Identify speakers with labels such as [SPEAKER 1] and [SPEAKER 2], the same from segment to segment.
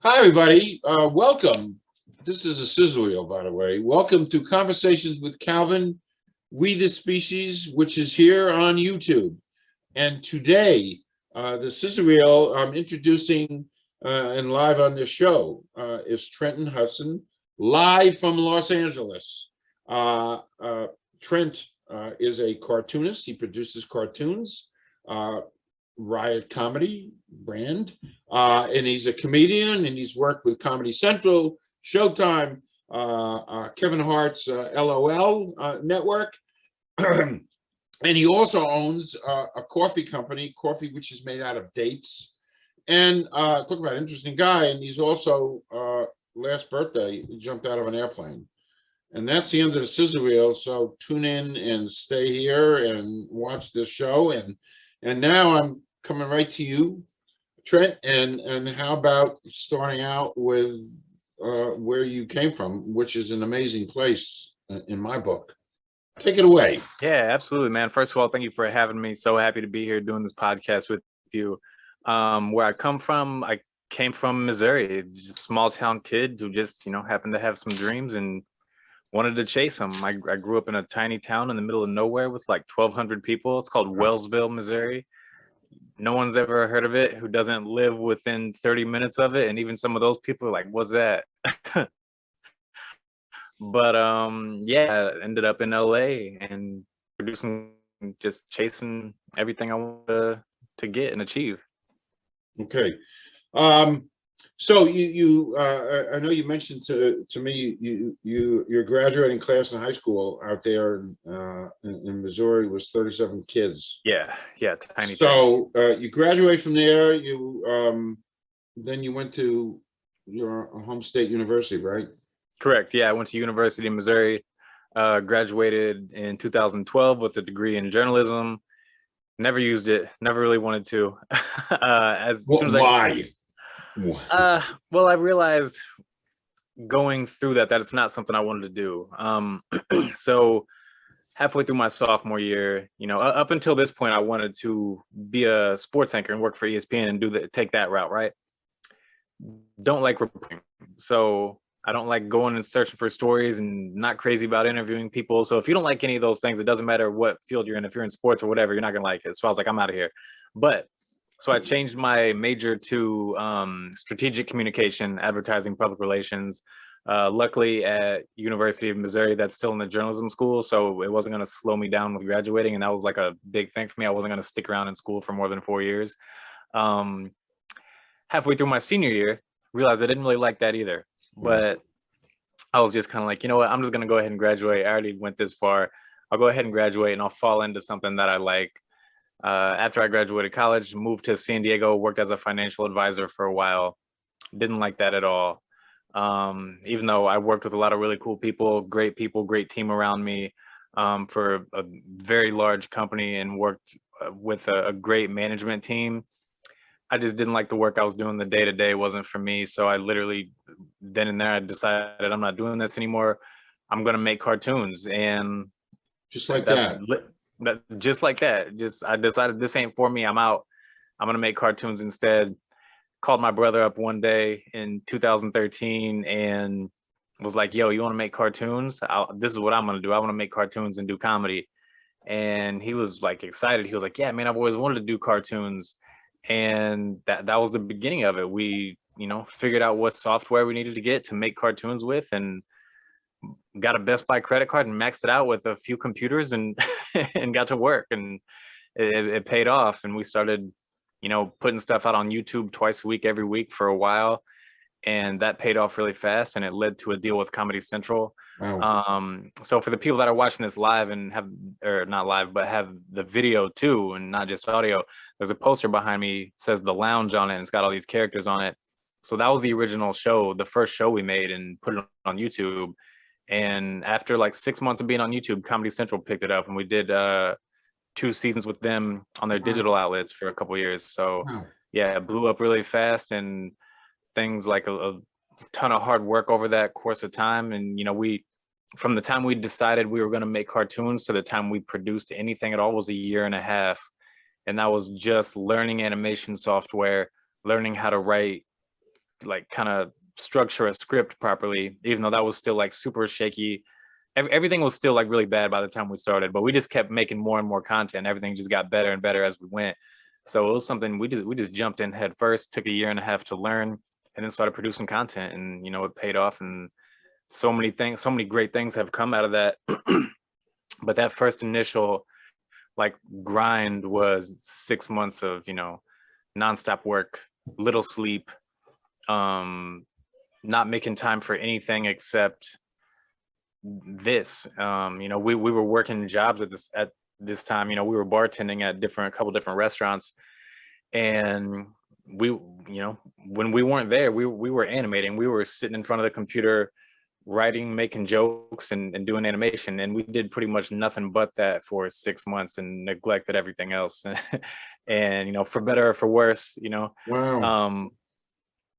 [SPEAKER 1] Hi, everybody. Welcome. This is a sizzle reel, by the way. Welcome to Conversations with Calvin, We the Species, which is here on YouTube. And today, the sizzle reel I'm introducing and live on this show is Trenton Hudson, live from Los Angeles. Uh, uh, Trent is a cartoonist. He produces cartoons. Uh, RiOT Comedy brand, and he's a comedian, and he's worked with Comedy Central, Showtime, Kevin Hart's LOL network, and he also owns a coffee company, coffee which is made out of dates. And talk about an interesting guy. And he's also last birthday he jumped out of an airplane. And that's the end of the sizzle reel. So tune in and stay here and watch this show. And now I'm coming right to you, Trent. And how about starting out with where you came from, which is an amazing place in my book. Take it away.
[SPEAKER 2] Yeah, absolutely, man. First of all, thank you for having me. So happy to be here doing this podcast with you. Where I come from, I came from Missouri, just a small town kid who just, happened to have some dreams and wanted to chase them. I grew up in a tiny town in the middle of nowhere with like 1,200 people. It's called Wellsville, Missouri. No one's ever heard of it who doesn't live within 30 minutes of it. And even some of those people are like, what's that? But yeah, I ended up in LA and producing, just chasing everything I wanted to get and achieve.
[SPEAKER 1] Okay. So I know you mentioned to me your graduating class in high school out there in Missouri was 37 kids.
[SPEAKER 2] Yeah, tiny.
[SPEAKER 1] So you graduate from there. Then you went to your home state university, right?
[SPEAKER 2] Correct. Yeah, I went to University of Missouri, graduated in 2012 with a degree in journalism. Never used it. Never really wanted to. As soon as
[SPEAKER 1] Why?
[SPEAKER 2] Well, I realized going through that it's not something I wanted to do. So halfway through my sophomore year, up until this point, I wanted to be a sports anchor and work for ESPN and take that route, right? Don't like reporting. So I don't like going and searching for stories and not crazy about interviewing people. So if you don't like any of those things, it doesn't matter what field you're in. If you're in sports or whatever, you're not gonna like it. So I was like, I'm out of here. But so I changed my major to strategic communication, advertising, public relations. Luckily at University of Missouri, that's still in the journalism school. So it wasn't gonna slow me down with graduating. And that was like a big thing for me. I wasn't gonna stick around in school for more than 4 years. Halfway through my senior year, realized I didn't really like that either. But I was just kind of like, you know what, I'm just going to go ahead and graduate. I already went this far. I'll go ahead and graduate and I'll fall into something that I like. After I graduated college, moved to San Diego, worked as a financial advisor for a while. Didn't like that at all. Even though I worked with a lot of really cool people, great team around me, for a very large company, and worked with a great management team. I just didn't like the work I was doing. The day-to-day wasn't for me. So I literally, then and there, I decided I'm not doing this anymore. I'm going to make cartoons. And
[SPEAKER 1] just like that.
[SPEAKER 2] Just like that. I decided this ain't for me. I'm out. I'm going to make cartoons instead. Called my brother up one day in 2013 and was like, yo, you want to make cartoons? This is what I'm going to do. I want to make cartoons and do comedy. And he was like excited. He was like, yeah, man, I've always wanted to do cartoons. And that was the beginning of it. We figured out what software we needed to get to make cartoons with, and got a Best Buy credit card and maxed it out with a few computers and and got to work, and it paid off. And we started putting stuff out on YouTube twice a week, every week for a while, and that paid off really fast, and it led to a deal with Comedy Central. Wow. So for the people that are watching this live and or not live, but have the video too, and not just audio, there's a poster behind me, says The Lounge on it, and it's got all these characters on it. So that was the original show, the first show we made, and put it on YouTube. And after like 6 months of being on YouTube, Comedy Central picked it up, and we did 2 seasons with them on their digital outlets for a couple of years. So yeah, it blew up really fast, and things like a ton of hard work over that course of time. And we, from the time we decided we were going to make cartoons to the time we produced anything at all, was a year and a half. And that was just learning animation software, learning how to write like kind of structure a script properly, even though that was still like super shaky. Everything was still like really bad by the time we started, but we just kept making more and more content. Everything just got better and better as we went. So it was something we just jumped in head first, took a year and a half to learn, and then started producing content, and it paid off. And so many things, so many great things have come out of that. But that first initial like grind was 6 months of nonstop work, little sleep, not making time for anything except this. We were working jobs at this time. We were bartending at a couple different restaurants, and when we weren't there, we were animating. We were sitting in front of the computer writing, making jokes, and doing animation, and we did pretty much nothing but that for 6 months and neglected everything else. And for better or for worse,
[SPEAKER 1] Wow.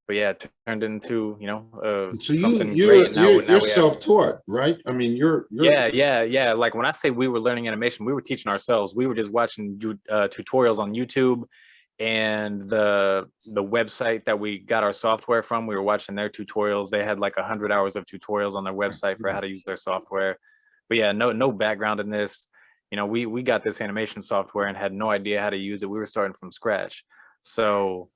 [SPEAKER 2] but yeah, it turned into
[SPEAKER 1] So
[SPEAKER 2] something great. And now
[SPEAKER 1] you're
[SPEAKER 2] we have.
[SPEAKER 1] self-taught, right? I mean, you're
[SPEAKER 2] Yeah. Like when I say we were learning animation, we were teaching ourselves. We were just watching tutorials on YouTube, and the website that we got our software from, we were watching their tutorials. They had like 100 hours of tutorials on their website for how to use their software. But yeah, no background in this. We got this animation software and had no idea how to use it. We were starting from scratch. So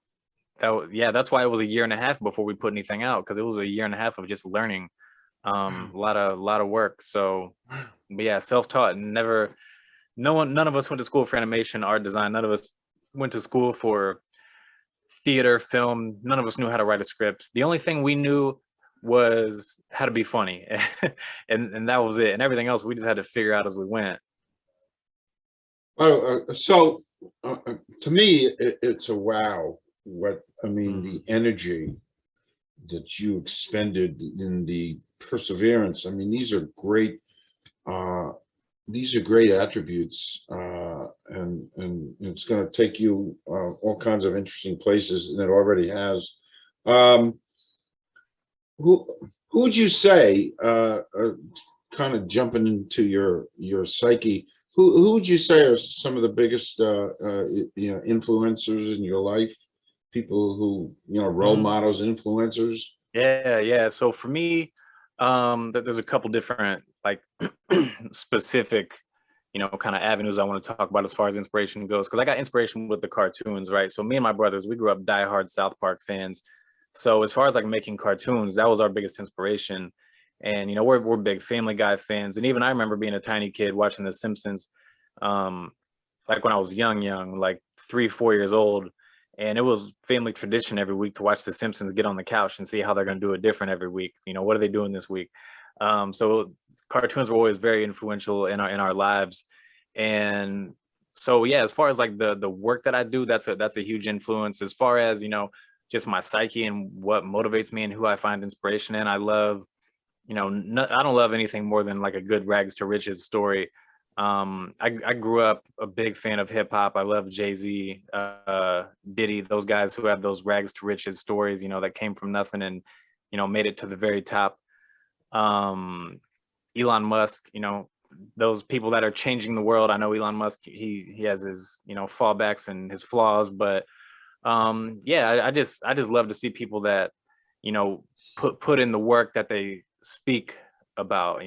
[SPEAKER 2] that's why it was a year and a half before we put anything out, because it was a year and a half of just learning. A lot of work. So, but yeah, self-taught. Never, none of us went to school for animation, art design. None of us went to school for theater, film. None of us knew how to write a script. The only thing we knew was how to be funny, and that was it. And everything else we just had to figure out as we went.
[SPEAKER 1] So to me, it's a wow. What I mean,
[SPEAKER 2] Mhm.
[SPEAKER 1] the energy that you expended in the perseverance. I mean, uh, these are great attributes, and it's going to take you all kinds of interesting places, and it already has. Um, who who would you say, kind of jumping into your psyche? Who would you say are some of the biggest influencers in your life? People who, role
[SPEAKER 2] Mhm.
[SPEAKER 1] models, influencers.
[SPEAKER 2] Yeah. So for me, there's a couple different like specific, kind of avenues I want to talk about as far as inspiration goes. Because I got inspiration with the cartoons, right? So me and my brothers, we grew up diehard South Park fans. So as far as like making cartoons, that was our biggest inspiration. And we're big Family Guy fans. And even I remember being a tiny kid watching The Simpsons, um, like when I was young, like 3, 4 years old. And it was family tradition every week to watch The Simpsons get on the couch and see how they're going to do it different every week. What are they doing this week? So cartoons were always very influential in our lives. And so yeah, as far as like the work that I do, that's a huge influence. As far as just my psyche and what motivates me and who I find inspiration in, I love, I don't love anything more than like a good rags to riches story. I grew up a big fan of hip hop. I love Jay-Z, Diddy, those guys who have those rags to riches stories, that came from nothing and made it to the very top. um Elon Musk, those people that are changing the world. I know Elon Musk, he has his fallbacks and his flaws, but yeah, I just love to see people that you know put in the work that they speak about,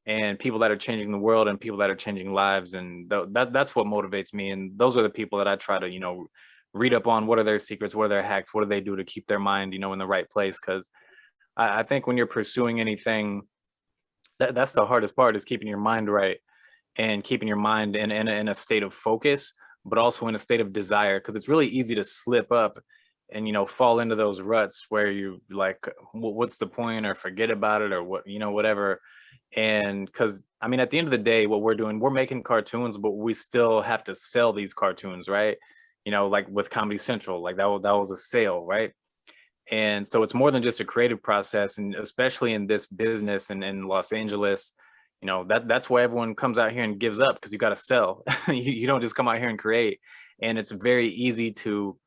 [SPEAKER 2] and people that are changing the world and people that are changing lives. And that's what motivates me, and those are the people that I try to read up on. What are their secrets? What are their hacks? What do they do to keep their mind in the right place? Because I think when you're pursuing anything, that's the hardest part, is keeping your mind right, and keeping your mind in a state of focus, but also in a state of desire. Because it's really easy to slip up and fall into those ruts where you like, what's the point, or forget about it, or whatever. And because I mean, at the end of the day, what we're doing, we're making cartoons, but we still have to sell these cartoons, right? Like with Comedy Central, like that was a sale, right? And so it's more than just a creative process. And especially in this business and in Los Angeles, that's why everyone comes out here and gives up, because you got to sell. You don't just come out here and create. And it's very easy to,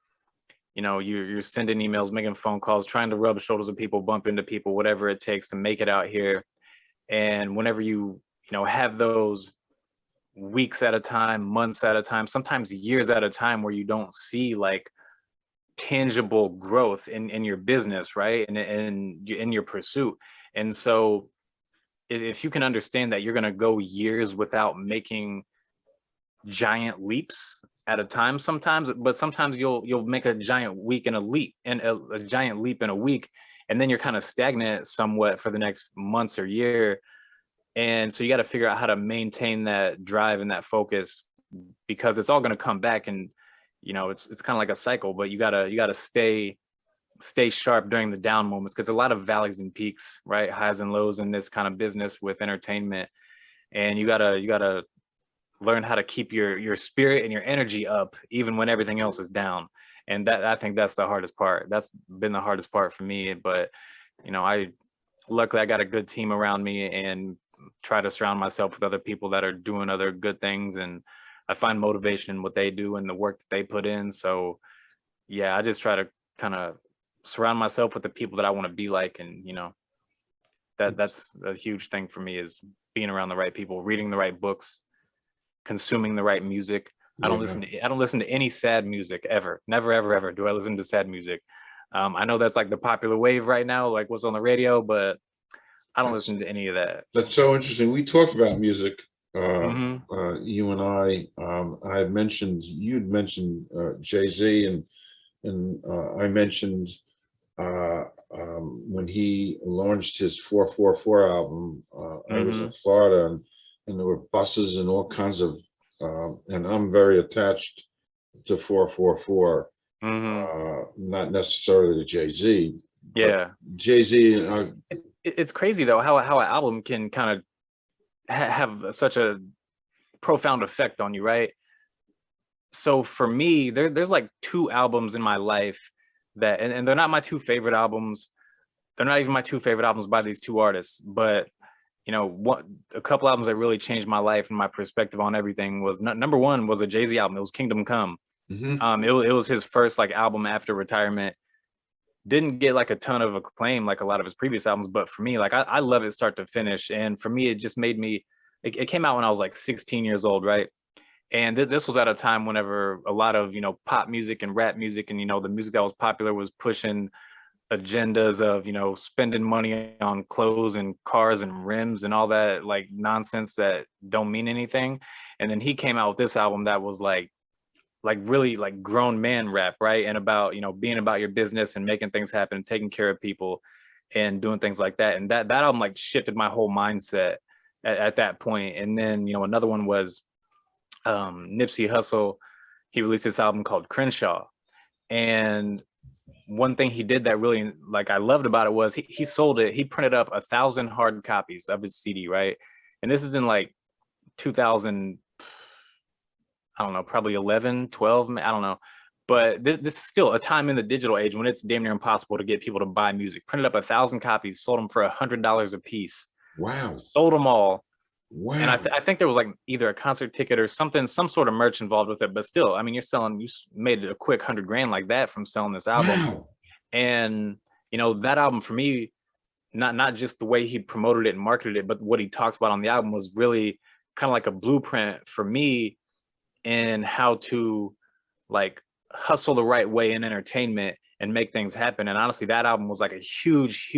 [SPEAKER 2] you're sending emails, making phone calls, trying to rub shoulders with people, bump into people, whatever it takes to make it out here. And whenever have those weeks at a time, months at a time, sometimes years at a time, where you don't see like tangible growth in your business, right? And in your pursuit. And so if you can understand that you're going to go years without making giant leaps at a time sometimes, but sometimes you'll make a giant week in a leap and a giant leap in a week, and then you're kind of stagnant somewhat for the next months or year. And so you got to figure out how to maintain that drive and that focus, because it's all going to come back. And it's kind of like a cycle, but you gotta stay sharp during the down moments, because a lot of valleys and peaks, right? Highs and lows in this kind of business with entertainment. And you gotta learn how to keep your spirit and your energy up even when everything else is down. And that, I think that's the hardest part. That's been the hardest part for me. But luckily I got a good team around me, and try to surround myself with other people that are doing other good things, and I find motivation in what they do and the work that they put in. So yeah, I just try to kind of surround myself with the people that I want to be like. And that's a huge thing for me, is being around the right people, reading the right books, consuming the right music. I don't listen to any sad music ever. Never, ever, ever do I listen to sad music. I know that's like the popular wave right now, like what's on the radio, but I don't listen to any of that.
[SPEAKER 1] That's so interesting. We talked about music,
[SPEAKER 2] Mhm.
[SPEAKER 1] you and I. You'd mentioned Jay-Z, and I mentioned when he launched his 444 album. I was in Florida, and there were buses and all kinds of, and I'm very attached to 444, not necessarily to Jay-Z.
[SPEAKER 2] Yeah.
[SPEAKER 1] Jay-Z,
[SPEAKER 2] It's crazy though how an album can kind of have such a profound effect on you, right? So for me, there's like two albums in my life that, and they're not my two favorite albums. They're not even my two favorite albums by these two artists, but a couple albums that really changed my life and my perspective on everything was, number one was a Jay-Z album. It was Kingdom Come. It was his first like album after retirement. Didn't get like a ton of acclaim like a lot of his previous albums, but for me, like I love it start to finish. And for me, it just made me, it came out when I was like 16 years old, right? And this was at a time whenever a lot of pop music and rap music and the music that was popular was pushing agendas of spending money on clothes and cars and rims and all that like nonsense that don't mean anything. And then he came out with this album that was like really like grown man rap, right? And about being about your business and making things happen, taking care of people and doing things like that. And that album like shifted my whole mindset at that point. And then another one was Nipsey Hussle. He released this album called Crenshaw, and one thing he did that really like I loved about it was he sold it. He printed up 1,000 hard copies of his CD, right? And this is in like 2000, I don't know, probably 11, 12, I don't know. But this is still a time in the digital age when it's damn near impossible to get people to buy music. Printed up 1,000 copies, sold them for $100 a piece.
[SPEAKER 1] wow.
[SPEAKER 2] Sold them all.
[SPEAKER 1] Wow.
[SPEAKER 2] And I think there was like either a concert ticket or something, some sort of merch involved with it. But still, I mean, you made it a quick 100 grand like that from selling this album.
[SPEAKER 1] Wow.
[SPEAKER 2] And that album for me, not just the way he promoted it and marketed it, but what he talks about on the album was really kind of like a blueprint for me in how to like hustle the right way in entertainment and make things happen. And honestly, that album was like a huge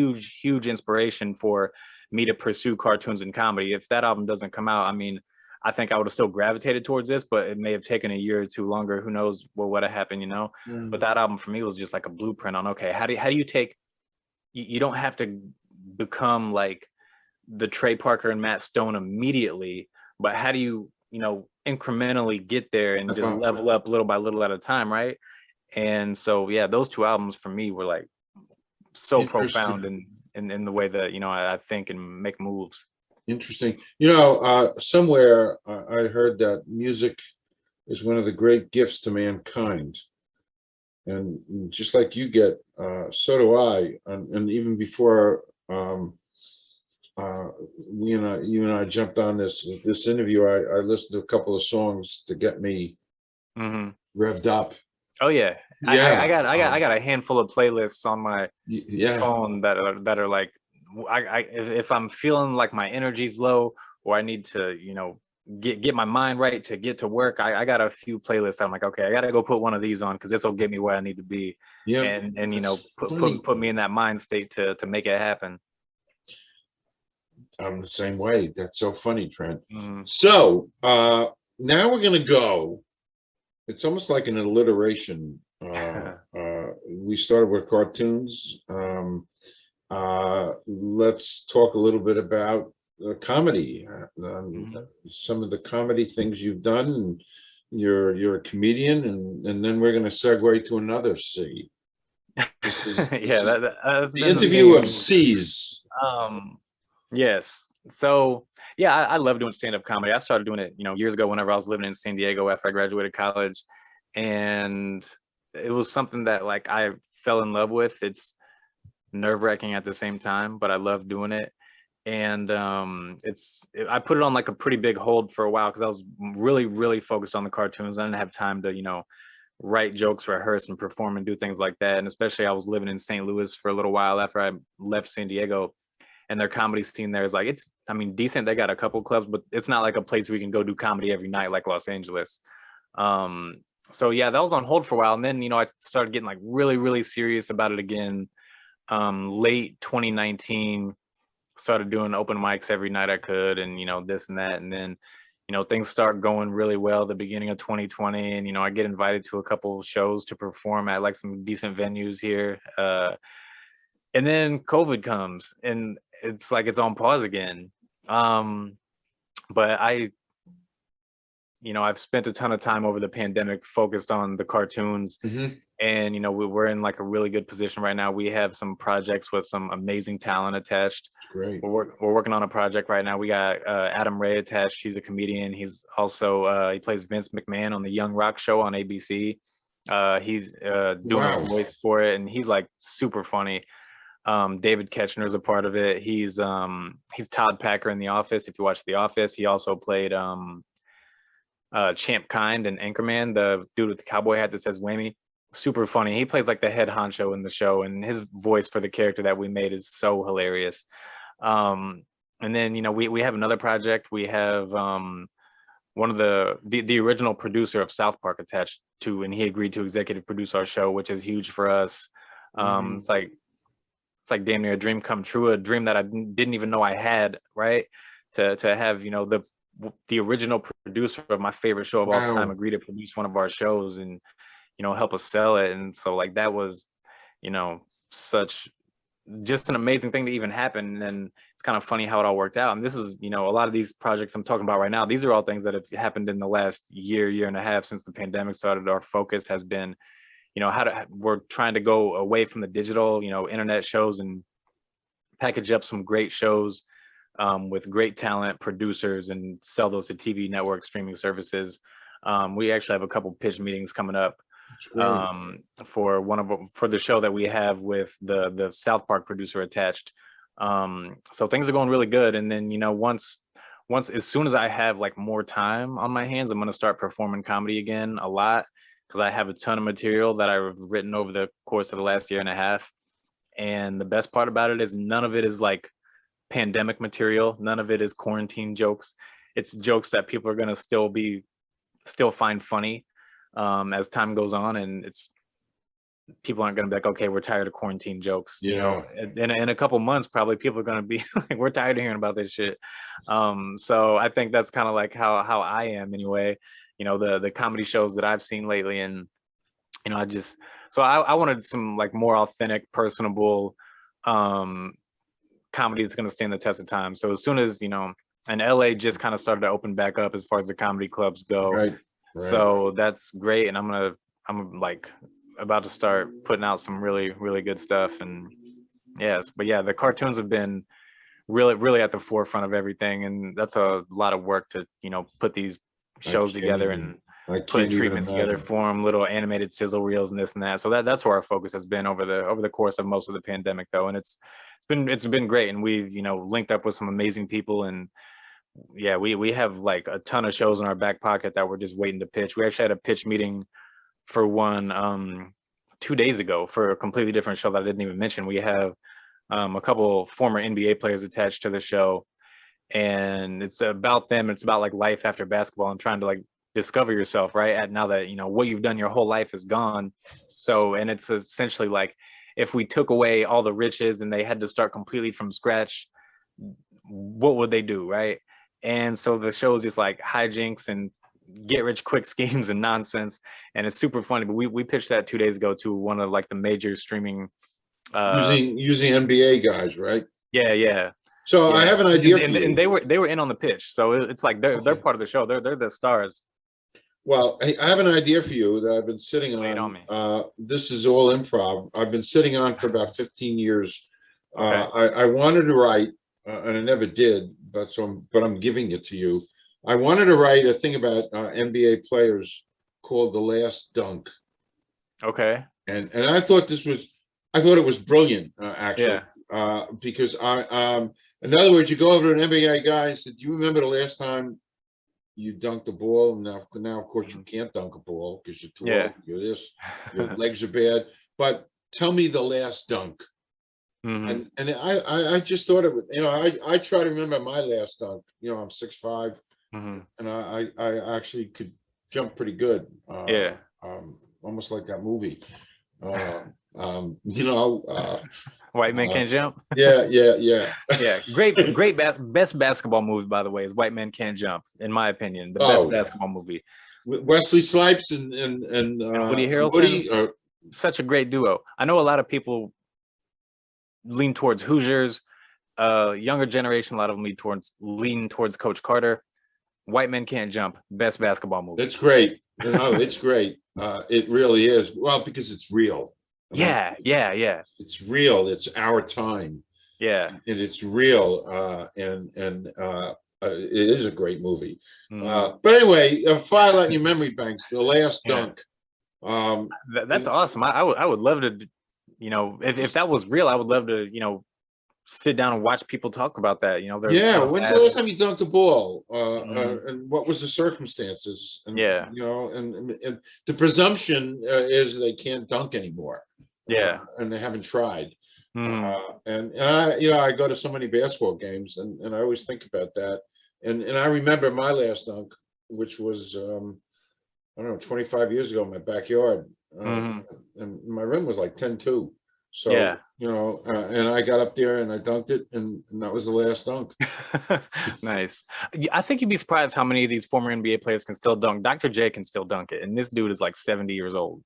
[SPEAKER 2] inspiration for me to pursue cartoons and comedy. If that album doesn't come out, I mean, I think I would have still gravitated towards this, but it may have taken a year or two longer. Who knows what would have happened, But that album for me was just like a blueprint on, okay, how do you take, you don't have to become like the Trey Parker and Matt Stone immediately, but how do you, incrementally get there and just level up little by little at a time, right? And so, yeah, those two albums for me were like so profound in the way that, I think and make moves.
[SPEAKER 1] Interesting. Somewhere I heard that music is one of the great gifts to mankind. And just like you get, so do I. And even before you and I jumped on this interview, I listened to a couple of songs to get me revved up.
[SPEAKER 2] Oh yeah. I got a handful of playlists on my phone that are like, if I'm feeling like my energy's low or I need to get my mind right to get to work, I got a few playlists. I'm like, okay, I got to go put one of these on because this will get me where I need to be,
[SPEAKER 1] Yeah.
[SPEAKER 2] and you
[SPEAKER 1] That's
[SPEAKER 2] know,
[SPEAKER 1] funny.
[SPEAKER 2] put me in that mind state to make it happen.
[SPEAKER 1] I'm the same way. That's so funny, Trent.
[SPEAKER 2] Mhm.
[SPEAKER 1] So now we're gonna go. It's almost like an alliteration. We started with cartoons. Let's talk a little bit about comedy.
[SPEAKER 2] Mhm.
[SPEAKER 1] Some of the comedy things you've done. And you're a comedian, and then we're going to segue to another C.
[SPEAKER 2] Yeah, that's
[SPEAKER 1] The
[SPEAKER 2] been the
[SPEAKER 1] interview of
[SPEAKER 2] theme.
[SPEAKER 1] C's.
[SPEAKER 2] Um, yes. So yeah, I love doing stand-up comedy. I started doing it, years ago whenever I was living in San Diego after I graduated college. And it was something that like I fell in love with. It's nerve-wracking at the same time, but I love doing it. And I put it on like a pretty big hold for a while because I was really, really focused on the cartoons. I didn't have time to, write jokes, rehearse, and perform and do things like that. And especially I was living in St. Louis for a little while after I left San Diego, and their comedy scene there is like, I mean, decent. They got a couple clubs, but it's not like a place where you can go do comedy every night like Los Angeles. Um, so yeah, that was on hold for a while. And then, I started getting like really, really serious about it again. Late 2019, started doing open mics every night I could, and this and that. And then, things start going really well at the beginning of 2020. And, I get invited to a couple of shows to perform at like some decent venues here. And then COVID comes and it's like it's on pause again. Um, but I've spent a ton of time over the pandemic focused on the cartoons,
[SPEAKER 1] Mm-hmm.
[SPEAKER 2] and we're in like a really good position right now. We have some projects with some amazing talent attached.
[SPEAKER 1] Great.
[SPEAKER 2] We're working on a project right now. We got Adam Ray attached. He's a comedian. He's also he plays Vince McMahon on the Young Rock show on ABC. He's doing a
[SPEAKER 1] Wow.
[SPEAKER 2] voice for it, and he's like super funny. David Ketchner is a part of it. He's Todd Packer in The Office. If you watch The Office, he also played Champ Kind and Anchorman, the dude with the cowboy hat that says Whammy. Super funny. He plays like the head honcho in the show, and his voice for the character that we made is so hilarious. And then we have another project. We have one of the original producer of South Park attached to, and he agreed to executive produce our show, which is huge for us.
[SPEAKER 1] Mhm.
[SPEAKER 2] It's like damn near a dream come true, a dream that I didn't even know I had, right? To have the original producer of my favorite show of all time
[SPEAKER 1] Wow.
[SPEAKER 2] agree to produce one of our shows and help us sell it. And so like that was such just an amazing thing to even happen. And it's kind of funny how it all worked out. And this is a lot of these projects I'm talking about right now, these are all things that have happened in the last year and a half since the pandemic started. Our focus has been we're trying to go away from the digital internet shows and package up some great shows with great talent, producers, and sell those to TV network streaming services. We actually have a couple pitch meetings coming up for the show that we have with the South Park producer attached. So things are going really good. And then once as soon as I have like more time on my hands, I'm going to start performing comedy again a lot, because I have a ton of material that I've written over the course of the last year and a half. And the best part about it is none of it is like pandemic material. None of it is quarantine jokes. It's jokes that people are going to still find funny as time goes on. And people aren't going to be like, okay, we're tired of quarantine jokes.
[SPEAKER 1] Yeah.
[SPEAKER 2] In a couple months, probably people are going to be like, we're tired of hearing about this shit. So I think that's kind of like how I am anyway. The comedy shows that I've seen lately, and I wanted some like more authentic, personable comedy that's going to stand the test of time. So as soon as and LA just kind of started to open back up as far as the comedy clubs go.
[SPEAKER 1] Right.
[SPEAKER 2] So that's great, and I'm like about to start putting out some really, really good stuff. And yes, but yeah, the cartoons have been really, really at the forefront of everything, and that's a lot of work to put these shows together and putting treatments together for them, little animated sizzle reels and this and that. So that's where our focus has been over the course of most of the pandemic, though. And it's been great, and we've linked up with some amazing people. And yeah, we have like a ton of shows in our back pocket that we're just waiting to pitch. We actually had a pitch meeting for one 2 days ago for a completely different show that I didn't even mention. We have a couple former NBA players attached to the show, and it's about them. It's about like life after basketball and trying to like discover yourself, right? At now that, you know, what you've done your whole life is gone. So, and it's essentially like if we took away all the riches and they had to start completely from scratch, what would they do, right? And so the show is just like hijinks and get rich quick schemes and nonsense, and it's super funny. But we pitched that 2 days ago to one of like the major streaming.
[SPEAKER 1] Using NBA guys, right?
[SPEAKER 2] Yeah.
[SPEAKER 1] So I have an idea for
[SPEAKER 2] and
[SPEAKER 1] you.
[SPEAKER 2] they were in on the pitch, so it's like they're part of the show. They're the stars.
[SPEAKER 1] Well, I have an idea for you that I've been sitting
[SPEAKER 2] Lay it on
[SPEAKER 1] on.
[SPEAKER 2] me.
[SPEAKER 1] This is all improv. I've been sitting on for about 15 years.
[SPEAKER 2] Okay.
[SPEAKER 1] I wanted to write, and I never did, but I'm giving it to you. I wanted to write a thing about NBA players called The Last Dunk,
[SPEAKER 2] Okay.
[SPEAKER 1] and I thought I thought it was brilliant, actually,
[SPEAKER 2] Yeah.
[SPEAKER 1] because in other words, you go over to an NBA guy and say, "Do you remember the last time you dunked the ball?" Now, of course, you can't dunk a ball because you're too
[SPEAKER 2] Yeah.
[SPEAKER 1] old. You're this, your legs are bad. But tell me the last dunk.
[SPEAKER 2] Mhm.
[SPEAKER 1] And I just thought it would, I try to remember my last dunk. I'm 6'5",
[SPEAKER 2] Mhm.
[SPEAKER 1] and I actually could jump pretty good.
[SPEAKER 2] Yeah.
[SPEAKER 1] Almost like that movie. Uh, you know,
[SPEAKER 2] White Men
[SPEAKER 1] uh,
[SPEAKER 2] Can't Jump.
[SPEAKER 1] yeah.
[SPEAKER 2] Yeah. Best basketball movie, by the way, is White Men Can't Jump, in my opinion. The best
[SPEAKER 1] Oh,
[SPEAKER 2] basketball movie.
[SPEAKER 1] Wesley Snipes and
[SPEAKER 2] And Woody Harrelson,
[SPEAKER 1] Woody.
[SPEAKER 2] such a great duo. I know a lot of people lean towards Hoosiers. Younger generation, a lot of them lean towards Coach Carter. White Men Can't Jump, best basketball movie.
[SPEAKER 1] It's great. It's great. It really is. Well, because it's real. I mean,
[SPEAKER 2] Yeah.
[SPEAKER 1] It's real. It's our time,
[SPEAKER 2] Yeah.
[SPEAKER 1] and it's real. It is a great movie.
[SPEAKER 2] Mhm.
[SPEAKER 1] But anyway, file out in your memory banks. The Last
[SPEAKER 2] Yeah.
[SPEAKER 1] Dunk.
[SPEAKER 2] That's awesome. I would love to, if that was real, I would love to, sit down and watch people talk about that.
[SPEAKER 1] Yeah. When's the last time you dunked a ball?
[SPEAKER 2] Mhm.
[SPEAKER 1] And what was the circumstances? And
[SPEAKER 2] Yeah.
[SPEAKER 1] and the presumption is they can't dunk anymore.
[SPEAKER 2] Yeah.
[SPEAKER 1] And they haven't tried.
[SPEAKER 2] Mhm.
[SPEAKER 1] I go to so many basketball games, and I always think about that. And I remember my last dunk, which was I don't know, 25 years ago in my backyard,
[SPEAKER 2] Mhm.
[SPEAKER 1] and my rim was like 10-2. So
[SPEAKER 2] Yeah.
[SPEAKER 1] and I got up there and I dunked it, and that was the last dunk.
[SPEAKER 2] Nice. I think you'd be surprised how many of these former NBA players can still dunk. Dr. J can still dunk it, and this dude is like 70 years old.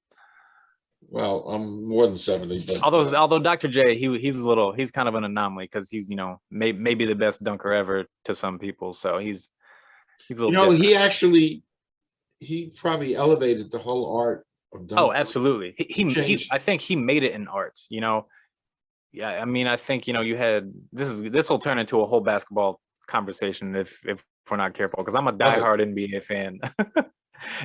[SPEAKER 1] Well, I'm more than 70, but
[SPEAKER 2] Although Dr. J, he's kind of an anomaly because he's maybe the best dunker ever to some people. So he's a little different.
[SPEAKER 1] he probably elevated the whole art of
[SPEAKER 2] Oh,
[SPEAKER 1] dunking.
[SPEAKER 2] absolutely.
[SPEAKER 1] Changed.
[SPEAKER 2] I think he made it in arts. Yeah. I mean, I think you had this will turn into a whole basketball conversation if we're not careful, because I'm a diehard NBA fan.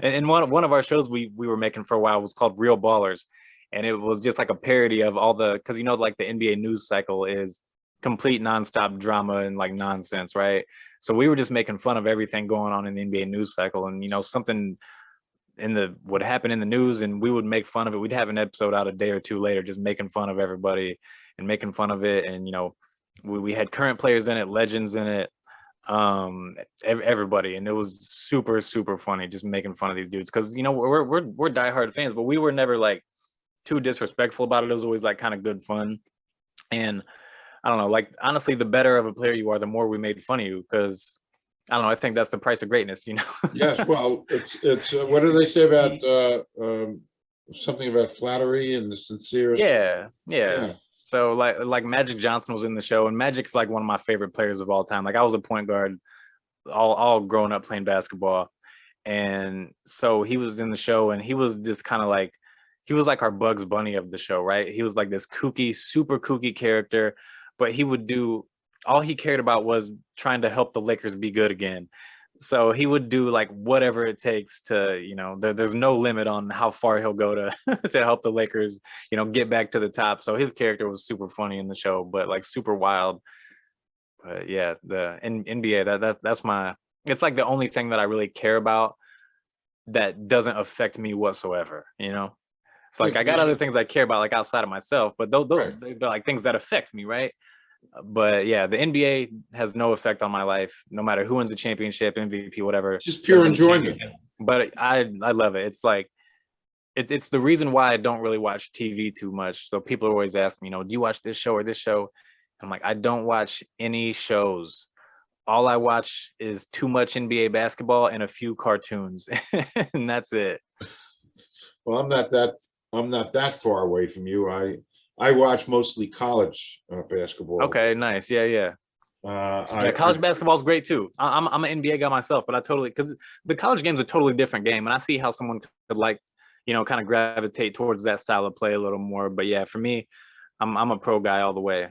[SPEAKER 2] And one of our shows we were making for a while was called Real Ballers, and it was just like a parody of all because like the NBA news cycle is complete nonstop drama and like nonsense, right? So we were just making fun of everything going on in the NBA news cycle, and something would happen in the news, and we would make fun of it. We'd have an episode out a day or two later just making fun of everybody and making fun of it. And we had current players in it, legends in it, everybody, and it was super funny just making fun of these dudes, because we're diehard fans, but we were never like too disrespectful about it. It was always like kind of good fun. And I don't know, like honestly, the better of a player you are, the more we made fun of you, because I don't know, I think that's the price of greatness.
[SPEAKER 1] Yes, well, it's what do they say about something about flattery and the sincerest?
[SPEAKER 2] Yeah. So like Magic Johnson was in the show, and Magic's like one of my favorite players of all time. Like I was a point guard all growing up playing basketball, and so he was in the show, and he was just kind of like he was like our Bugs Bunny of the show, right? He was like this super kooky character, but he would do all he cared about was trying to help the Lakers be good again. So he would do like whatever it takes to, there's no limit on how far he'll go to to help the Lakers, get back to the top. So his character was super funny in the show, but like super wild. But yeah, the NBA, that's it's like the only thing that I really care about that doesn't affect me whatsoever. It's like I got other things I care about like outside of myself, but they're like things that affect me, right? But yeah, the NBA has no effect on my life, no matter who wins the championship, MVP, whatever.
[SPEAKER 1] Just pure
[SPEAKER 2] doesn't change
[SPEAKER 1] enjoyment.
[SPEAKER 2] it. But I love it. It's like it's the reason why I don't really watch TV too much. So people always ask me, do you watch this show or this show? I'm like, I don't watch any shows. All I watch is too much NBA basketball and a few cartoons, and that's it.
[SPEAKER 1] Well, I'm not that far away from you. I watch mostly college basketball.
[SPEAKER 2] Okay, nice. Yeah, yeah. Yeah, college basketball is great too. I'm an NBA guy myself, but I totally, because the college game's a totally different game, and I see how someone could like, kind of gravitate towards that style of play a little more. But yeah, for me, I'm a pro guy all the way.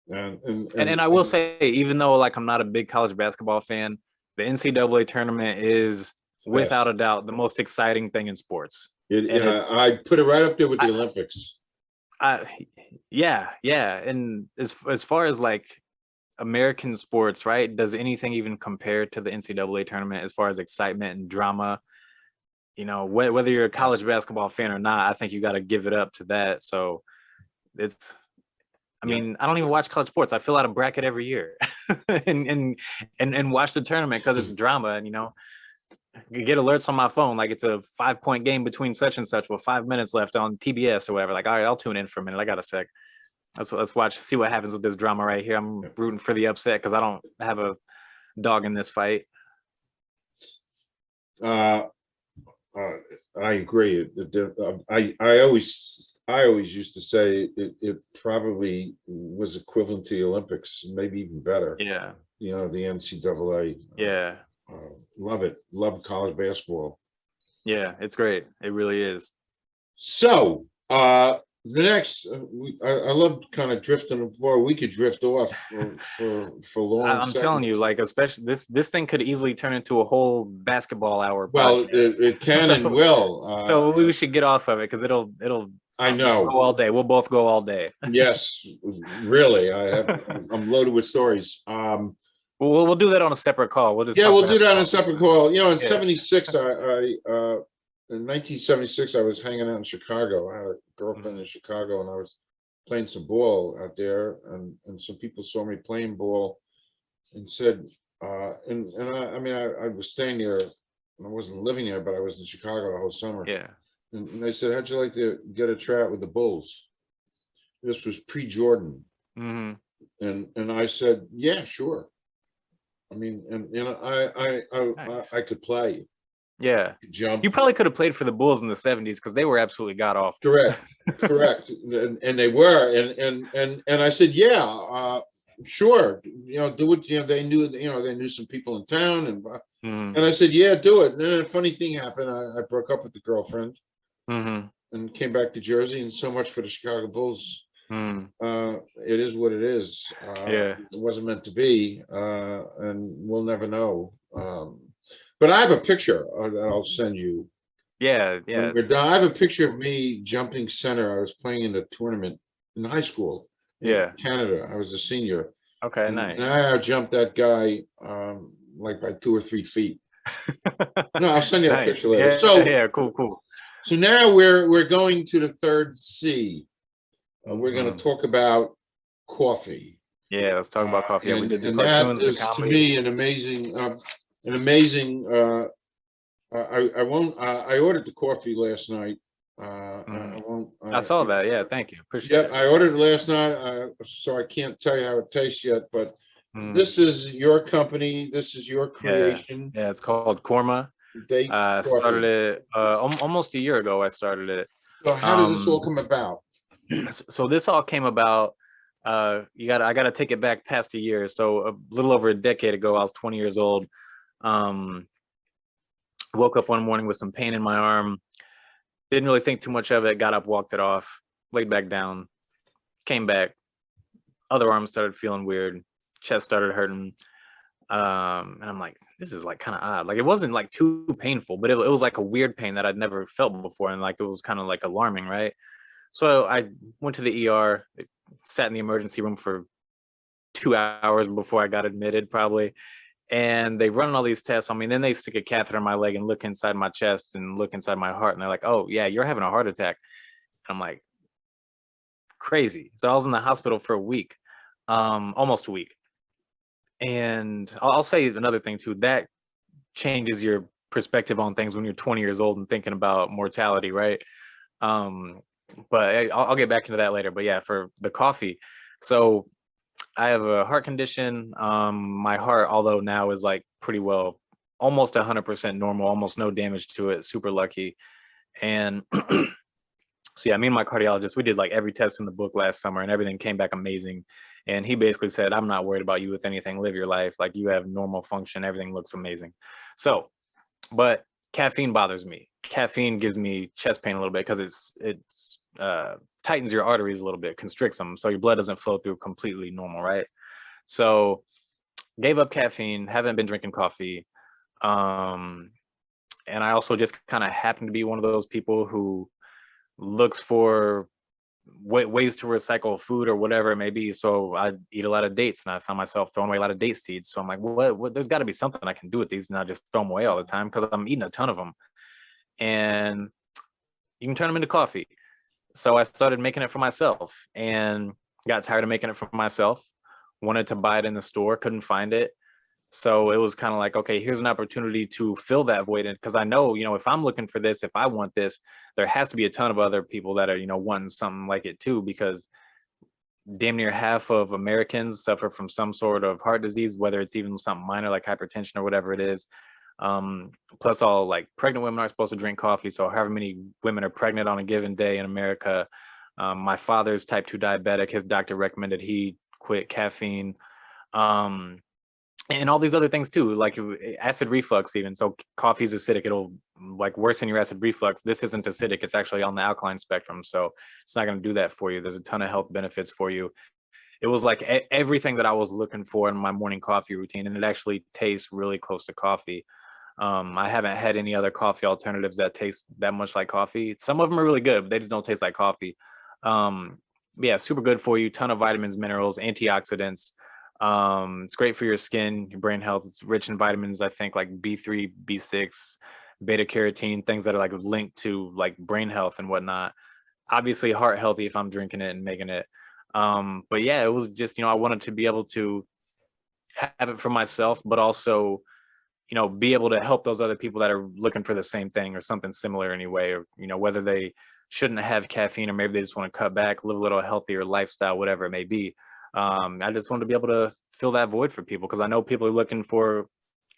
[SPEAKER 2] And I will say, even though like I'm not a big college basketball fan, the NCAA tournament is without a doubt the most exciting thing in sports.
[SPEAKER 1] I put it right up there with the Olympics.
[SPEAKER 2] Yeah. And as far as like American sports, right? Does anything even compare to the NCAA tournament as far as excitement and drama? Whether you're a college basketball fan or not, I think you got to give it up to that. So I mean, I don't even watch college sports. I fill out a bracket every year and watch the tournament because it's drama. And you get alerts on my phone like it's a 5-point game between such and such with 5 minutes left on TBS or whatever. Like, all right, I'll tune in for a minute. I got a sec. Let's watch, see what happens with this drama right here. I'm rooting for the upset because I don't have a dog in this fight.
[SPEAKER 1] I agree. I always used to say it probably was equivalent to the Olympics, maybe even better.
[SPEAKER 2] Yeah.
[SPEAKER 1] The NCAA.
[SPEAKER 2] Yeah.
[SPEAKER 1] Love it. Love college basketball.
[SPEAKER 2] Yeah, it's great. It really is.
[SPEAKER 1] So the next, I love kind of drifting. Boy, we could drift off for long.
[SPEAKER 2] I'm telling you, like, especially this thing could easily turn into a whole basketball hour.
[SPEAKER 1] Well, it can and will.
[SPEAKER 2] So we should get off of it because it'll.
[SPEAKER 1] I know.
[SPEAKER 2] Go all day. We'll both go all day.
[SPEAKER 1] Yes, really. I'm loaded with stories.
[SPEAKER 2] We'll do that on a separate call. We'll
[SPEAKER 1] do that on a separate call. In 76, in 1976, I was hanging out in Chicago. I had a girlfriend in Chicago, and I was playing some ball out there, and some people saw me playing ball and said, I was staying there, and I wasn't living there, but I was in Chicago the whole summer.
[SPEAKER 2] Yeah.
[SPEAKER 1] And they said, how'd you like to get a try out with the Bulls? This was pre-Jordan.
[SPEAKER 2] Mm-hmm.
[SPEAKER 1] And I said, yeah, sure. I mean, and
[SPEAKER 2] Nice.
[SPEAKER 1] I could play.
[SPEAKER 2] Yeah.
[SPEAKER 1] Jump.
[SPEAKER 2] You probably could have played for the Bulls in the 70s because they were absolutely god awful.
[SPEAKER 1] Correct. And they were. And I said, yeah, sure. Do it. They knew some people in town, and I said, yeah, do it. And then a funny thing happened. I broke up with the girlfriend.
[SPEAKER 2] Mm-hmm.
[SPEAKER 1] And came back to Jersey, and so much for the Chicago Bulls. It is what it is.
[SPEAKER 2] Yeah.
[SPEAKER 1] It wasn't meant to be, and we'll never know. But I have a picture that I'll send you.
[SPEAKER 2] Yeah.
[SPEAKER 1] When we're done, I have a picture of me jumping center. I was playing in a tournament in high school. In Canada. I was a senior.
[SPEAKER 2] Okay, nice.
[SPEAKER 1] And I jumped that guy like by 2 or 3 feet. No, I'll send you a picture later.
[SPEAKER 2] Yeah, cool.
[SPEAKER 1] So now we're going to the third C. We're going to talk about coffee.
[SPEAKER 2] Yeah, let's talk about coffee. We did the
[SPEAKER 1] cartoons,
[SPEAKER 2] the comedy.
[SPEAKER 1] To me, an amazing. I ordered the coffee last night.
[SPEAKER 2] I saw that. Yeah, thank you. Appreciate it.
[SPEAKER 1] I ordered it last night, so I can't tell you how it tastes yet. But this is your company. This is your creation.
[SPEAKER 2] Yeah, it's called KORMA.
[SPEAKER 1] Date
[SPEAKER 2] Coffee. Started it almost a year ago. I started it.
[SPEAKER 1] So how did this all come about?
[SPEAKER 2] So this all came about. I gotta take it back past a year. So a little over a decade ago, I was 20 years old. Woke up one morning with some pain in my arm. Didn't really think too much of it. Got up, walked it off, laid back down, came back. Other arm started feeling weird. Chest started hurting. And I'm like, this is like kind of odd. Like it wasn't like too painful, but it was like a weird pain that I'd never felt before. And like, it was kind of like alarming, right? So I went to the ER, sat in the emergency room for 2 hours before I got admitted probably. And they run all these tests on me. And then they stick a catheter in my leg and look inside my chest and look inside my heart. And they're like, oh yeah, you're having a heart attack. And I'm like, crazy. So I was in the hospital for a week, almost a week. And I'll say another thing too, that changes your perspective on things when you're 20 years old and thinking about mortality, right? Um, but I'll get back into that later. But yeah, for the coffee. So I have a heart condition. My heart, although now is like pretty well, almost 100% normal, almost no damage to it, super lucky. And so yeah, me and my cardiologist, we did like every test in the book last summer and everything came back amazing. And he basically said, I'm not worried about you with anything. Live your life. Like you have normal function. Everything looks amazing. So, but caffeine bothers me. Caffeine gives me chest pain a little bit because it's tightens your arteries a little bit, constricts them. So your blood doesn't flow through completely normal, right? So gave up caffeine, haven't been drinking coffee. And I also just kind of happen to be one of those people who looks for ways to recycle food or whatever it may be. So I eat a lot of dates and I found myself throwing away a lot of date seeds. So I'm like, what there's got to be something I can do with these and not just throw them away all the time because I'm eating a ton of them. And you can turn them into coffee. So I started making it for myself and got tired of making it for myself. Wanted to buy it in the store, couldn't find it. So it was kind of like, okay, here's an opportunity to fill that void. Because I know, if I'm looking for this, if I want this, there has to be a ton of other people that are, wanting something like it too, because damn near half of Americans suffer from some sort of heart disease, whether it's even something minor like hypertension or whatever it is. Plus all like pregnant women aren't supposed to drink coffee. So however many women are pregnant on a given day in America. My father's type 2 diabetic. His doctor recommended he quit caffeine. And all these other things too, like acid reflux even. So coffee is acidic. It'll like worsen your acid reflux. This isn't acidic. It's actually on the alkaline spectrum. So it's not going to do that for you. There's a ton of health benefits for you. It was like everything that I was looking for in my morning coffee routine. And it actually tastes really close to coffee. I haven't had any other coffee alternatives that taste that much like coffee. Some of them are really good, but they just don't taste like coffee. Yeah, super good for you. Ton of vitamins, minerals, antioxidants. It's great for your skin, your brain health. It's rich in vitamins, I think, like B3, B6, beta carotene, things that are like linked to like brain health and whatnot. Obviously heart healthy if I'm drinking it and making it. But yeah, it was just, I wanted to be able to have it for myself, but also, be able to help those other people that are looking for the same thing or something similar anyway, or, whether they shouldn't have caffeine or maybe they just want to cut back, live a little healthier lifestyle, whatever it may be. I just wanted to be able to fill that void for people because I know people are looking for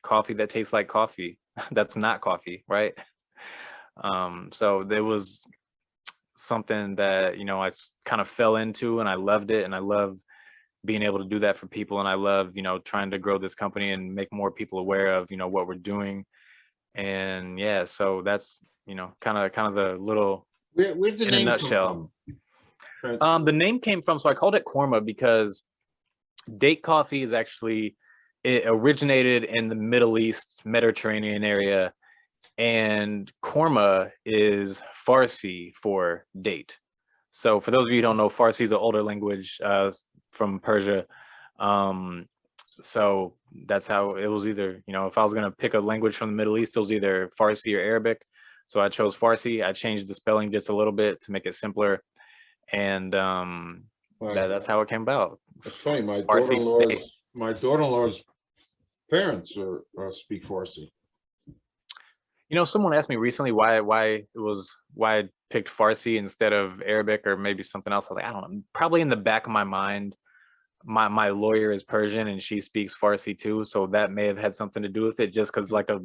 [SPEAKER 2] coffee that tastes like coffee. That's not coffee, right? So there was something that, I kind of fell into and I loved it. And I love being able to do that for people. And I love, trying to grow this company and make more people aware of, what we're doing. And yeah, so that's, kind of the little,
[SPEAKER 1] Where'd the
[SPEAKER 2] in a
[SPEAKER 1] name come
[SPEAKER 2] nutshell.
[SPEAKER 1] from?
[SPEAKER 2] The name came from, so I called it KORMA because date coffee is actually, it originated in the Middle East, Mediterranean area, and KORMA is Farsi for date. So for those of you who don't know, Farsi is an older language from Persia. So that's how it was either, if I was going to pick a language from the Middle East, it was either Farsi or Arabic. So I chose Farsi. I changed the spelling just a little bit to make it simpler. And that's how it came about.
[SPEAKER 1] It's funny. My
[SPEAKER 2] Farsi
[SPEAKER 1] daughter-in-law's parents speak Farsi.
[SPEAKER 2] Someone asked me recently why I picked Farsi instead of Arabic or maybe something else. I was like, I don't know. Probably in the back of my mind, my lawyer is Persian and she speaks Farsi too, so that may have had something to do with it. Just because like a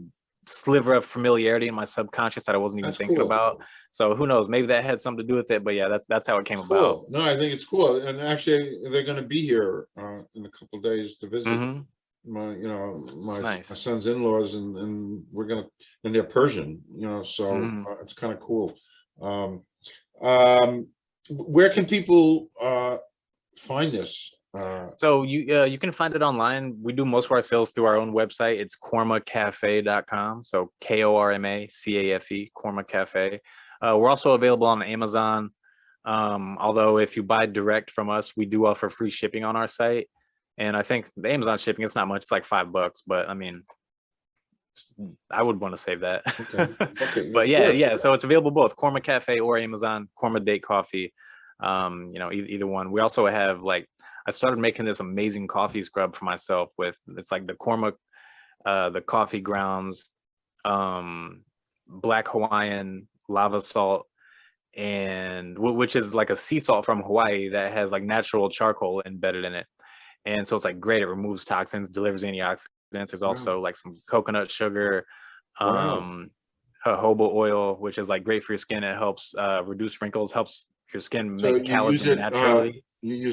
[SPEAKER 2] sliver of familiarity in my subconscious that I wasn't even thinking about. So who knows? Maybe that had something to do with it. But yeah, that's how it came about.
[SPEAKER 1] No, I think it's cool. And actually, they're going to be here in a couple of days to visit. My
[SPEAKER 2] Nice.
[SPEAKER 1] my son's in-laws, and we're gonna, and they're Persian, so it's kind of cool. Where can people find this?
[SPEAKER 2] So you can find it online. We do most of our sales through our own website. It's kormacafe.com. So KORMACAFE, KORMA Cafe. We're also available on Amazon. Although if you buy direct from us, we do offer free shipping on our site. And I think the Amazon shipping, it's not much, it's like $5, but I mean, I would want to save that.
[SPEAKER 1] Okay.
[SPEAKER 2] But yeah, so it's available both KORMA Cafe or Amazon, KORMA Date Coffee. You know, either one. We also have like, I started making this amazing coffee scrub for myself with, it's like the KORMA, the coffee grounds, black Hawaiian, lava salt, and which is like a sea salt from Hawaii that has like natural charcoal embedded in it. And so it's like great. It removes toxins, delivers antioxidants. There's
[SPEAKER 1] Wow.
[SPEAKER 2] also like some coconut sugar,
[SPEAKER 1] Wow.
[SPEAKER 2] jojoba oil, which is like great for your skin. It helps reduce wrinkles, helps your skin
[SPEAKER 1] So
[SPEAKER 2] make
[SPEAKER 1] you use
[SPEAKER 2] collagen
[SPEAKER 1] it,
[SPEAKER 2] naturally.
[SPEAKER 1] you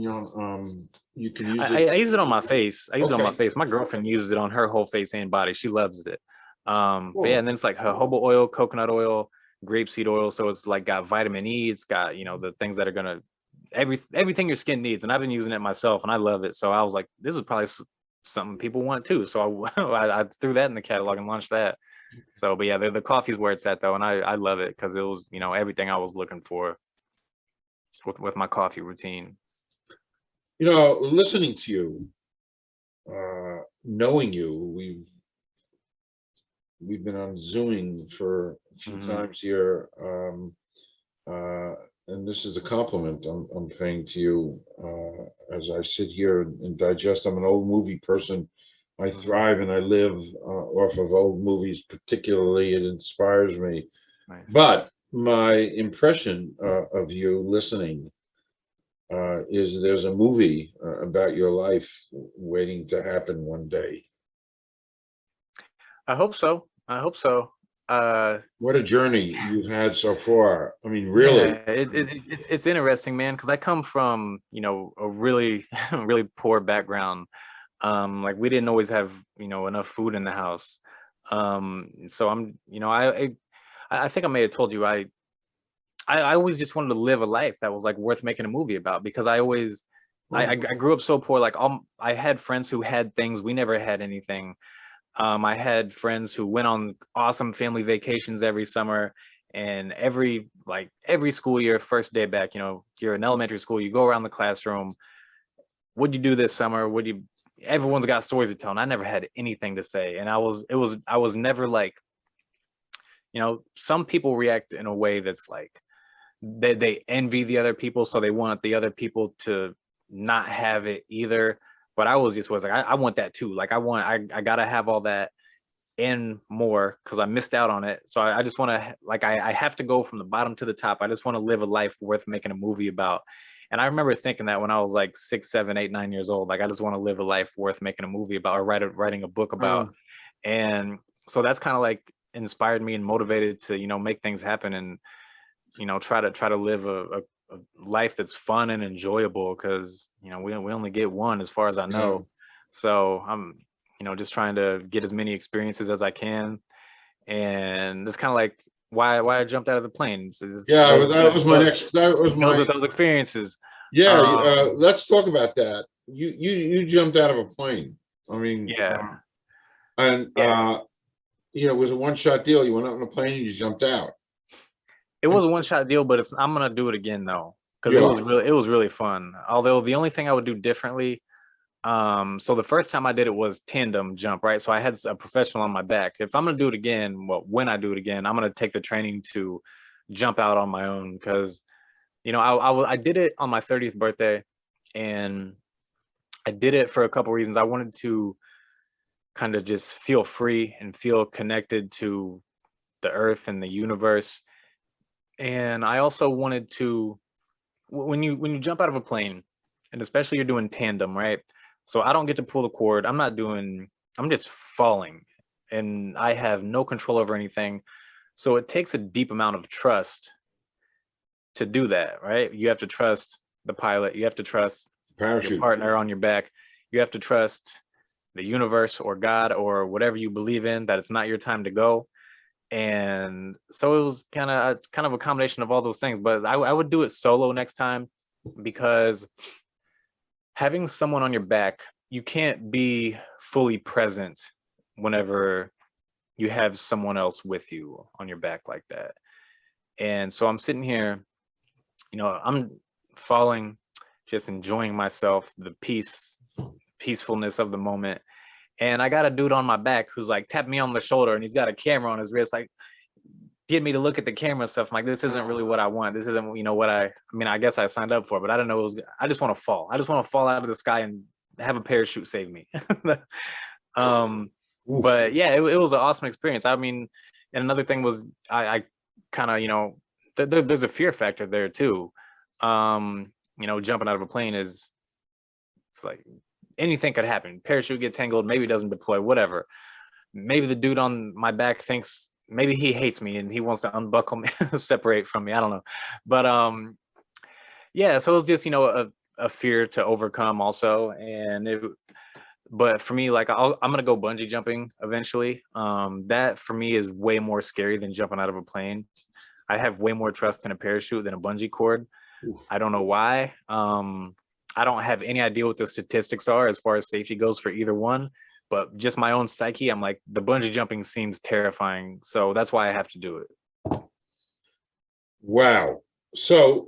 [SPEAKER 1] know, you can use
[SPEAKER 2] I
[SPEAKER 1] it.
[SPEAKER 2] use it on my face. I use it on my
[SPEAKER 1] Okay,
[SPEAKER 2] face. My girlfriend uses it on her whole face and body. She loves it. But yeah,
[SPEAKER 1] cool.
[SPEAKER 2] and then it's like jojoba oil, coconut oil, grapeseed oil. So it's like got vitamin E. It's got, you know, the things that are gonna everything your skin needs. And I've been using it myself, and I love it. So I was like, this is probably something people want too. So I threw that in the catalog and launched that. So, but yeah, the coffee's where it's at though, and I love it because it was, you know, everything I was looking for with my coffee routine.
[SPEAKER 1] You know, listening to you, knowing you, we've been on Zooming for a few
[SPEAKER 2] Hmm.
[SPEAKER 1] times here, uh, and this is a compliment I'm paying to you as I sit here and digest. I'm an old movie person. I
[SPEAKER 2] Hmm.
[SPEAKER 1] thrive and I live off of old movies, particularly. It inspires me.
[SPEAKER 2] Nice.
[SPEAKER 1] But my impression of you listening is there's a movie about your life waiting to happen one day.
[SPEAKER 2] I hope so. I hope so. Uh,
[SPEAKER 1] What a journey you've had so far. I mean, really.
[SPEAKER 2] yeah, it's interesting, man, because I come from, you know, a really really poor background. Like we didn't always have, you know, enough food in the house. So I'm, you know, I think I may have told you I always just wanted to live a life that was like worth making a movie about because I always I
[SPEAKER 1] Oh,
[SPEAKER 2] grew up so poor. Like I had friends who had things, we never had anything. I had friends who went on awesome family vacations every summer, and every school year, first day back, you know, you're in elementary school, you go around the classroom. What'd you do this summer? Would you? Everyone's got stories to tell, and I never had anything to say. And I was never like, you know, some people react in a way that's like they envy the other people, so they want the other people to not have it either. But I was like, I want that too. Like I gotta have all that and more because I missed out on it. So I just want to like I have to go from the bottom to the top. I just want to live a life worth making a movie about. And I remember thinking that when I was like 6, 7, 8, 9 years old, like I just want to live a life worth making a movie about or writing a book about.
[SPEAKER 1] uh,
[SPEAKER 2] And so that's kind of like inspired me and motivated to, you know, make things happen and, you know, try to live a life that's fun and enjoyable because, you know, we only get one as far as I
[SPEAKER 1] yeah.
[SPEAKER 2] know. So I'm, you know, just trying to get as many experiences as I can. And it's kind of like why I jumped out of the plane.
[SPEAKER 1] Yeah, that was my next, that was
[SPEAKER 2] Goes
[SPEAKER 1] my,
[SPEAKER 2] with those experiences.
[SPEAKER 1] yeah,
[SPEAKER 2] Um,
[SPEAKER 1] let's talk about that. You jumped out of a plane. I mean,
[SPEAKER 2] yeah,
[SPEAKER 1] and
[SPEAKER 2] yeah.
[SPEAKER 1] you know, it was a one-shot deal. You went out on a plane and you jumped out.
[SPEAKER 2] It
[SPEAKER 1] And
[SPEAKER 2] was a one shot deal, but I'm gonna do it again though because
[SPEAKER 1] you are.
[SPEAKER 2] it was really fun. Although the only thing I would do differently. So the first time I did it was tandem jump, right? So I had a professional on my back. If I'm gonna do it again, well, when I do it again, I'm gonna take the training to jump out on my own because, you know, I did it on my 30th birthday, and I did it for a couple reasons. I wanted to kind of just feel free and feel connected to the earth and the universe, and I also wanted to when you jump out of a plane, and especially you're doing tandem, right? So I don't get to pull the cord. I'm just falling, and I have no control over anything. So it takes a deep amount of trust to do that, right? You have to trust the pilot, you have to trust your
[SPEAKER 1] Parachute.
[SPEAKER 2] partner on your back, you have to trust the universe or God or whatever you believe in that it's not your time to go. And so it was kind of a combination of all those things, but I would do it solo next time because having someone on your back, you can't be fully present whenever you have someone else with you on your back like that. And so I'm sitting here, you know, I'm falling, just enjoying myself, the peacefulness of the moment. And I got a dude on my back who's like tapped me on the shoulder and he's got a camera on his wrist, like, get me to look at the camera stuff. I'm like, this isn't really what I want. This isn't, what I mean, I guess I signed up for, but I don't know. I just want to fall. I just want to fall out of the sky and have a parachute save me. But yeah, it was an awesome experience. I mean, and another thing was I kind of, there's a fear factor there too. Jumping out of a plane it's like anything could happen. Parachute get tangled, maybe it doesn't deploy, whatever. Maybe the dude on my back thinks maybe he hates me and he wants to unbuckle me, separate from me. I don't know. But yeah, so it was just, a fear to overcome also. But for me, like I'm gonna go bungee jumping eventually. That for me is way more scary than jumping out of a plane. I have way more trust in a parachute than a bungee cord. I don't know why. I don't have any idea what the statistics are as far as safety goes for either one, but just my own psyche, I'm like, the bungee jumping seems terrifying. So that's why I have to do it.
[SPEAKER 1] Wow. So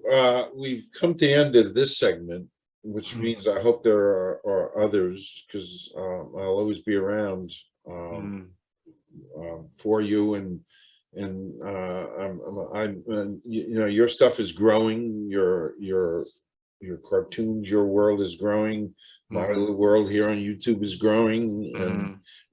[SPEAKER 1] we've come to the end of this segment, which means I hope there are others, because I'll always be around for you, and your stuff is growing. Your cartoons, your world is growing. My little world here on YouTube is growing,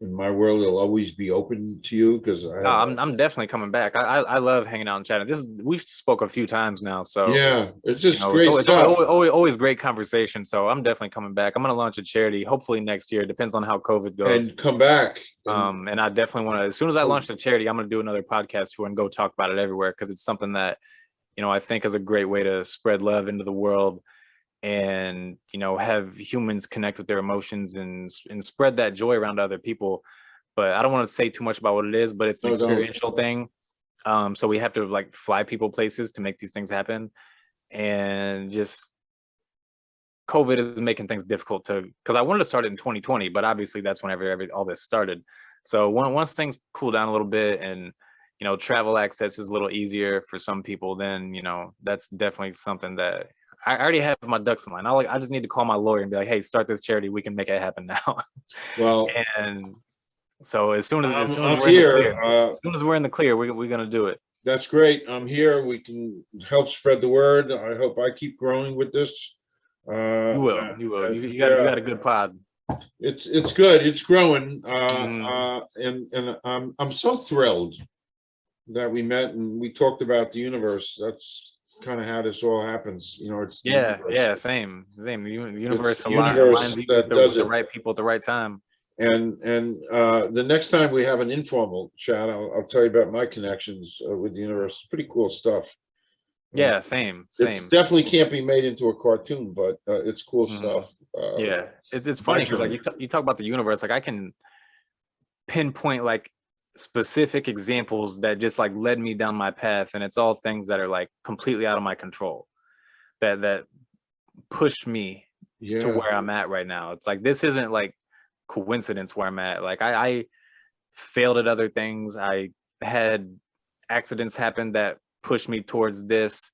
[SPEAKER 1] and my world will always be open to you, because
[SPEAKER 2] I'm definitely coming back. I love hanging out and chatting. We've spoke a few times now, so
[SPEAKER 1] yeah, it's just great
[SPEAKER 2] it's
[SPEAKER 1] stuff.
[SPEAKER 2] always great conversation. So I'm definitely coming back. I'm gonna launch a charity, hopefully next year. Depends on how COVID goes.
[SPEAKER 1] And come back.
[SPEAKER 2] And I definitely want to. As soon as I launch the charity, I'm gonna do another podcast tour and go talk about it everywhere, because it's something that I think is a great way to spread love into the world, and have humans connect with their emotions and spread that joy around to other people. But I don't want to say too much about what it is, but it's an experiential thing. So we have to like fly people places to make these things happen, and just COVID is making things difficult because I wanted to start it in 2020, but obviously that's whenever all this started. So once things cool down a little bit and travel access is a little easier for some people, then that's definitely something that I already have my ducks in line. I just need to call my lawyer and be like, hey, start this charity. We can make it happen now.
[SPEAKER 1] Well,
[SPEAKER 2] and so as soon as we're in the clear, we're gonna do it.
[SPEAKER 1] That's great. I'm here. We can help spread the word. I hope I keep growing with this.
[SPEAKER 2] You will. You got a good pod.
[SPEAKER 1] It's good. It's growing. And I'm so thrilled that we met and we talked about the universe. That's kind of how this all happens. It's
[SPEAKER 2] same. The universe
[SPEAKER 1] aligns
[SPEAKER 2] you with the right people at the right time.
[SPEAKER 1] And the next time we have an informal chat, I'll tell you about my connections with the universe. It's pretty cool stuff.
[SPEAKER 2] Yeah, same.
[SPEAKER 1] It definitely can't be made into a cartoon, but it's cool stuff.
[SPEAKER 2] Yeah, it's funny because like you talk about the universe, like I can pinpoint like specific examples that just like led me down my path, and it's all things that are like completely out of my control, that pushed me to where I'm at right now. It's like this isn't like coincidence where I'm at. Like I failed at other things. I had accidents happen that pushed me towards this.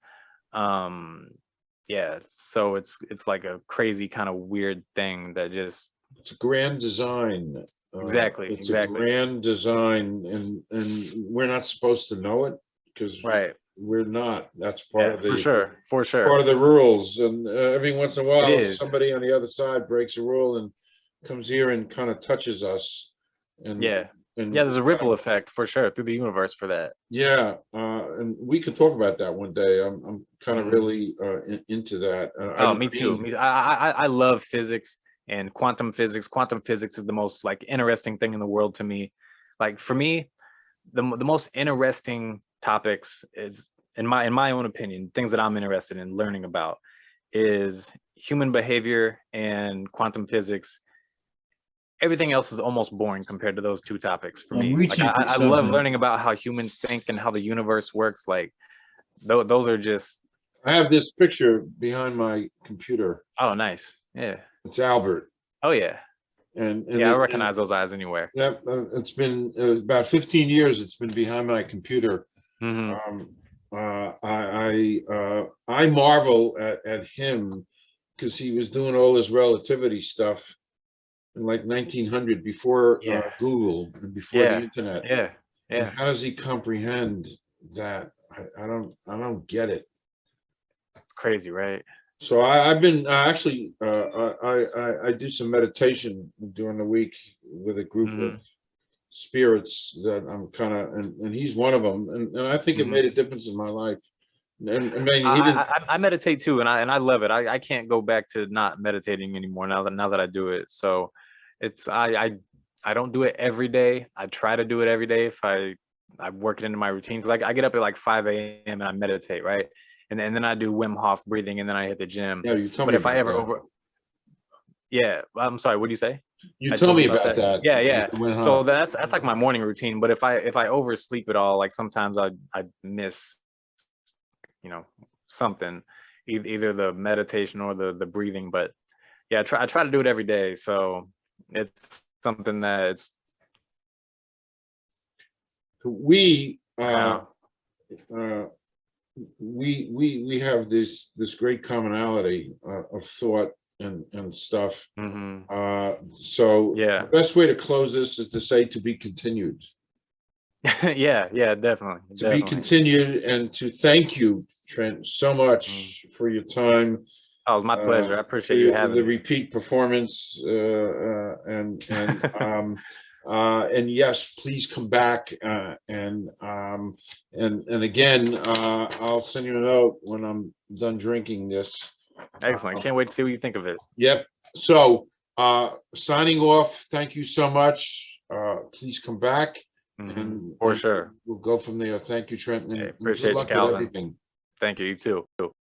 [SPEAKER 2] Yeah, so it's like a crazy kind of weird thing that just
[SPEAKER 1] it's a grand design.
[SPEAKER 2] Exactly.
[SPEAKER 1] A grand design, and we're not supposed to know it because we're not. That's part of the
[SPEAKER 2] for sure
[SPEAKER 1] part of the rules. And every once in a while, somebody on the other side breaks a rule and comes here and kind of touches us. And
[SPEAKER 2] there's a ripple effect for sure through the universe for that.
[SPEAKER 1] Yeah, and we could talk about that one day. I'm kind of really into that.
[SPEAKER 2] Me too. I love physics and quantum physics. Quantum physics is the most like interesting thing in the world to me. Like for me, the most interesting topics is, in my own opinion, things that I'm interested in learning about is human behavior and quantum physics. Everything else is almost boring compared to those two topics for me. Like I love learning about how humans think and how the universe works. Like those are just.
[SPEAKER 1] I have this picture behind my computer.
[SPEAKER 2] Oh, nice. Yeah.
[SPEAKER 1] It's Albert.
[SPEAKER 2] Oh yeah.
[SPEAKER 1] And
[SPEAKER 2] I recognize those eyes anywhere.
[SPEAKER 1] Yep. It's been about 15 years. It's been behind my computer. I marvel at him because he was doing all this relativity stuff in like 1900 before Google and before the internet.
[SPEAKER 2] Yeah.
[SPEAKER 1] And how does he comprehend that. I don't get it.
[SPEAKER 2] It's crazy, right?
[SPEAKER 1] So I've been actually I do some meditation during the week with a group of spirits that I'm kind of, and he's one of them, and I think it made a difference in my life. And I mean, he didn't.
[SPEAKER 2] I meditate too, and I love it. I can't go back to not meditating anymore now that I do it. So it's I don't do it every day. I try to do it every day if I work it into my routine. Cause I get up at like 5 a.m. and I meditate, right? And then I do Wim Hof breathing, and then I hit the gym.
[SPEAKER 1] Yeah, you told
[SPEAKER 2] But
[SPEAKER 1] me
[SPEAKER 2] if I
[SPEAKER 1] about
[SPEAKER 2] ever
[SPEAKER 1] that.
[SPEAKER 2] yeah, I'm sorry, what do you say?
[SPEAKER 1] You
[SPEAKER 2] I
[SPEAKER 1] told
[SPEAKER 2] told
[SPEAKER 1] me
[SPEAKER 2] you about
[SPEAKER 1] about that.
[SPEAKER 2] Yeah, yeah.
[SPEAKER 1] Went
[SPEAKER 2] So
[SPEAKER 1] home.
[SPEAKER 2] that's like my morning routine. But if I oversleep at all, like sometimes I miss, you know, something, either the meditation or the breathing. But yeah, I try to do it every day. So it's something that it's
[SPEAKER 1] We
[SPEAKER 2] how.
[SPEAKER 1] uh, we have this great commonality of thought and stuff. So
[SPEAKER 2] Yeah.
[SPEAKER 1] the best way to close this is to say to be continued.
[SPEAKER 2] Yeah, definitely.
[SPEAKER 1] To be continued, and to thank you, Trent, so much for your time.
[SPEAKER 2] Oh, it was my pleasure. I
[SPEAKER 1] For
[SPEAKER 2] appreciate you
[SPEAKER 1] the
[SPEAKER 2] having me.
[SPEAKER 1] repeat performance, and yes, please come back, and again, I'll send you a note when I'm done drinking this.
[SPEAKER 2] Excellent. Can't wait to see what you think of it.
[SPEAKER 1] Yep. So signing off. Thank you so much. Please come back, and
[SPEAKER 2] For sure.
[SPEAKER 1] we'll go from there. Thank you, Trent, and good
[SPEAKER 2] Appreciate you,
[SPEAKER 1] luck with
[SPEAKER 2] Calvin.
[SPEAKER 1] everything.
[SPEAKER 2] Thank you. You too.